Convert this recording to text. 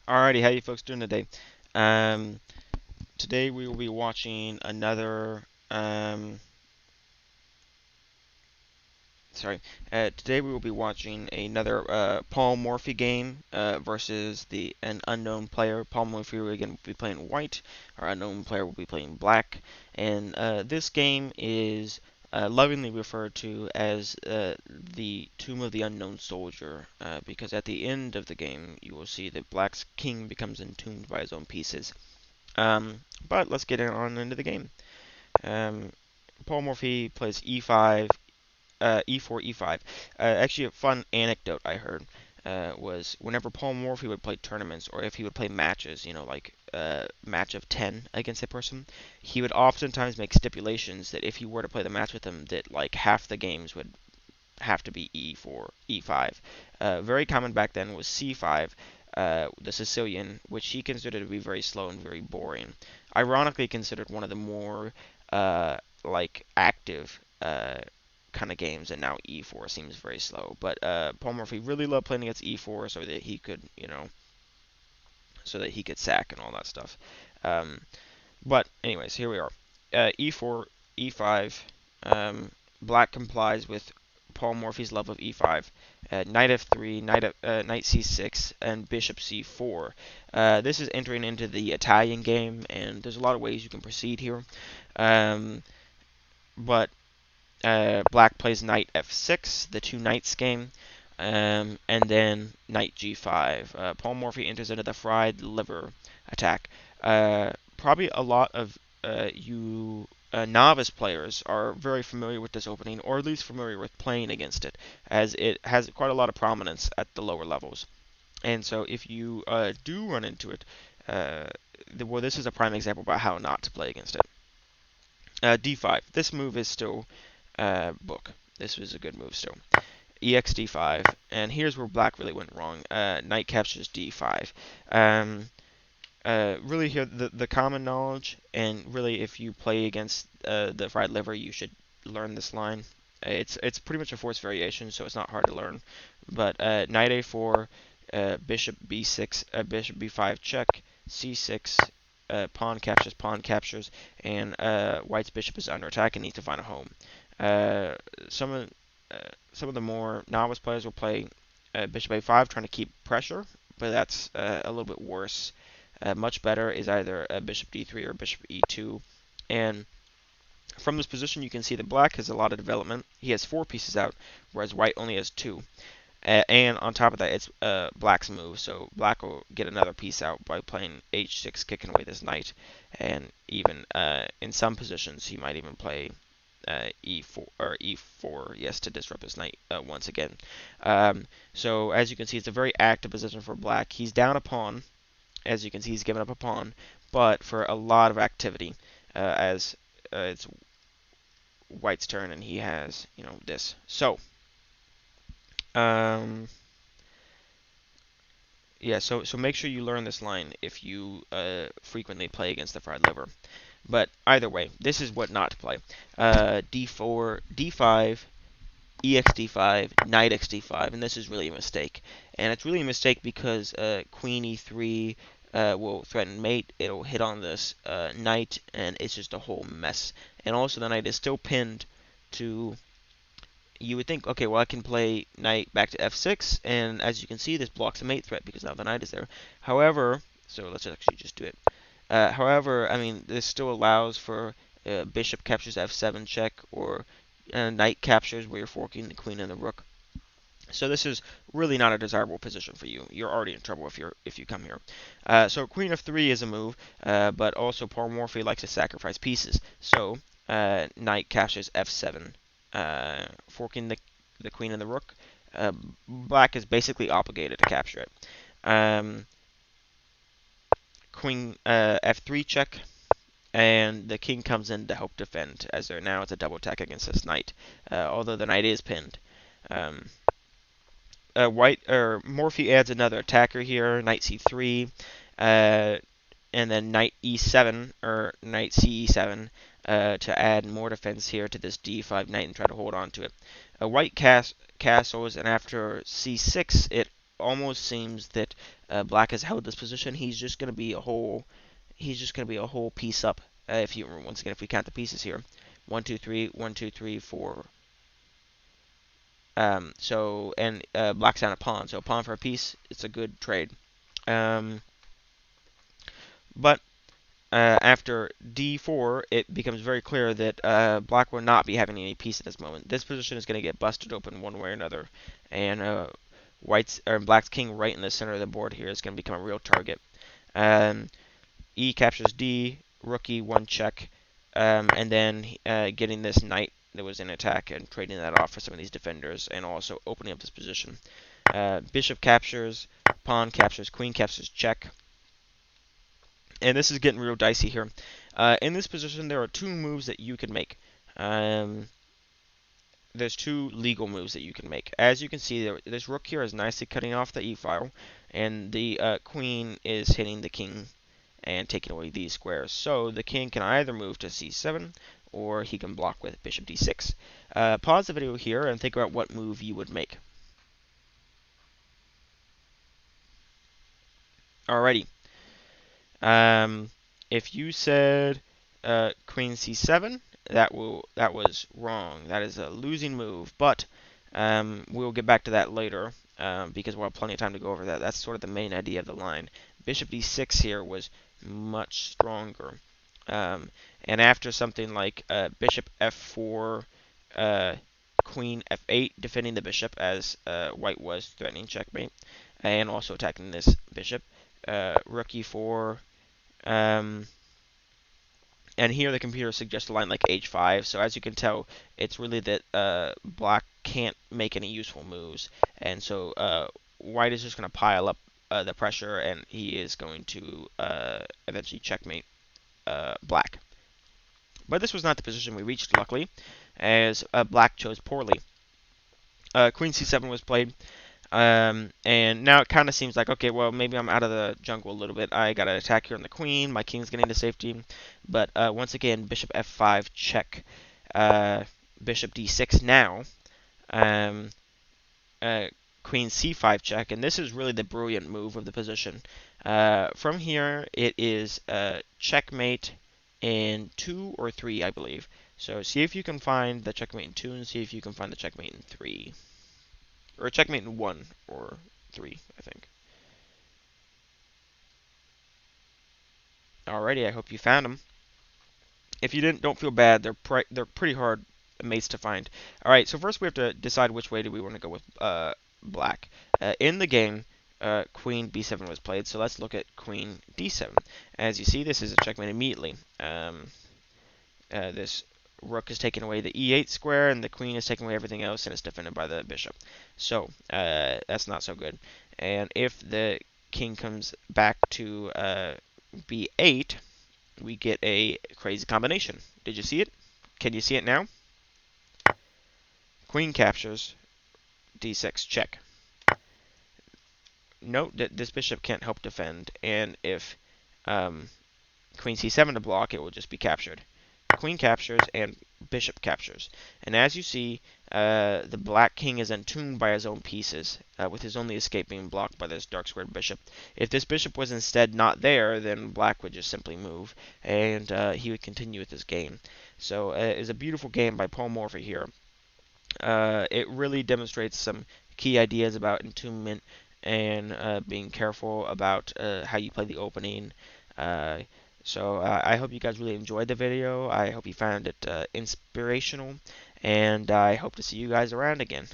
Alrighty, how you folks doing today? Um, Today we will be watching another. Sorry. Today we will be watching another Paul Morphy game versus the an unknown player. Paul Morphy again will be playing white. Our unknown player will be playing black. And this game is lovingly referred to as the Tomb of the Unknown Soldier, because at the end of the game you will see that Black's king becomes entombed by his own pieces. But let's get on into the game. Um, Paul Morphy plays e5, e4, e5. Actually, a fun anecdote I heard was whenever Paul Morphy would play tournaments, or if he would play matches, like match of 10 against a person, he would oftentimes make stipulations that if you were to play the match with him, that like half the games would have to be e4, e5. Very common back then was c5, the Sicilian, which he considered to be very slow and very boring. Ironically, considered one of the more like active kind of games, and now e4 seems very slow. But Paul Morphy really loved playing against e4 so that he could, so that he could sack and all that stuff. Um, but anyways, here we are. E4, E5. Black complies with Paul Morphy's love of E5. Knight F3, Knight C6, and Bishop C4. This is entering into the Italian game, and there's a lot of ways you can proceed here. Um, but Black plays Knight F6, the two knights game, and then Knight G5. Paul Morphy enters into the fried liver attack. Probably a lot of you novice players are very familiar with this opening, or at least familiar with playing against it, as it has quite a lot of prominence at the lower levels. And so if you do run into it, uh, well, this is a prime example about how not to play against it. D5. This move is still book. This was a good move still. EX D5, and here's where black really went wrong. Knight captures D5. Um, really here the common knowledge, and really if you play against the fried liver, you should learn this line. It's pretty much a forced variation, so it's not hard to learn. But Knight A4, Bishop B6, Bishop B5 check, C6, pawn captures, and White's bishop is under attack and needs to find a home. Uh, some of some of the more novice players will play Bishop A5, trying to keep pressure, but that's a little bit worse. Much better is either Bishop D3 or Bishop E2, and from this position you can see that Black has a lot of development. He has 4 pieces out, whereas White only has 2. And on top of that, it's Black's move, so Black will get another piece out by playing H6, kicking away this knight, and even in some positions he might even play E4 or E4, yes, to disrupt his knight once again. So as you can see, it's a very active position for Black. He's down a pawn, as you can see, he's given up a pawn, but for a lot of activity, as it's White's turn, and he has this. So um, yeah, so make sure you learn this line if you frequently play against the fried liver. But either way, this is what not to play. D4, D5, EX D5, Knight X D5, and this is really a mistake. And it's really a mistake because Queen E3 will threaten mate. It'll hit on this knight, and it's just a whole mess. And also, the knight is still pinned to. You would think, okay, well, I can play knight back to f6, and as you can see, this blocks a mate threat because now the knight is there. However, so let's actually just do it. However, I mean, this still allows for bishop captures f7 check, or knight captures where you're forking the queen and the rook. So this is really not a desirable position for you. You're already in trouble if you come here. So queen f3 is a move, but also Paul Morphy likes to sacrifice pieces. So knight captures f7, forking the queen and the rook. Black is basically obligated to capture it. Queen f3 check, and the king comes in to help defend, as there now it's a double attack against this knight, although the knight is pinned. Um, White or Morphy adds another attacker here, knight c3, uh, and then knight e7 or knight ce7 to add more defense here to this d5 knight and try to hold on to it. White castles, and after c6 it almost seems that Black has held this position. He's just going to be a whole. He's just going to be a whole piece up. If you once again, if we count the pieces here, 1, 2, 3, 1, 2, 3, 4. So and Black's down a pawn. So a pawn for a piece. It's a good trade. Um, but after d4, it becomes very clear that Black will not be having any peace at this moment. This position is going to get busted open one way or another, and Black's king right in the center of the board here is going to become a real target. E captures D, rookie one check, and then getting this knight that was in attack and trading that off for some of these defenders, and also opening up this position. Bishop captures, pawn captures, queen captures, check. And this is getting real dicey here. In this position, there are two moves that you can make. There's two legal moves that you can make. As you can see, this rook here is nicely cutting off the e-file, and the queen is hitting the king and taking away these squares. So the king can either move to c7, or he can block with bishop d6. Pause the video here and think about what move you would make. Alrighty. If you said queen c7, that was wrong. That is a losing move. But we'll get back to that later because we'll have plenty of time to go over that. That's sort of the main idea of the line. Bishop d6 here was much stronger. And after something like bishop f4, queen f8, defending the bishop as white was threatening checkmate, and also attacking this bishop, rook e4. And here the computer suggests a line like h5. So as you can tell, it's really that Black can't make any useful moves, and so White is just going to pile up the pressure, and he is going to eventually checkmate Black. But this was not the position we reached, luckily, as Black chose poorly. Queen c7 was played. And now it kind of seems like, okay, well, maybe I'm out of the jungle a little bit. I got to attack here on the queen. My king's getting to safety. But once again, bishop f5, check. Bishop d6 now. Queen c5 check. And this is really the brilliant move of the position. From here, it is checkmate in 2 or 3, I believe. So see if you can find the checkmate in 2 and see if you can find the checkmate in 3. Or checkmate in 1 or 3, I think. Alrighty, I hope you found them. If you didn't, don't feel bad. They're pretty hard mates to find. Alright, so first we have to decide which way do we want to go with Black. In the game, Queen b7 was played, so let's look at Queen d7. As you see, this is a checkmate immediately. This rook is taking away the e8 square, and the queen is taking away everything else, and it's defended by the bishop. So that's not so good. And if the king comes back to b8, we get a crazy combination. Did you see it? Can you see it now? Queen captures, d6, check. Note that this bishop can't help defend, and if queen c7 to block, it will just be captured. Queen captures and bishop captures. And as you see, the black king is entombed by his own pieces, with his only escape being blocked by this dark squared bishop. If this bishop was instead not there, then black would just simply move, and he would continue with his game. So it's a beautiful game by Paul Morphy here. It really demonstrates some key ideas about entombment and being careful about how you play the opening. So I hope you guys really enjoyed the video. I hope you found it inspirational, and I hope to see you guys around again.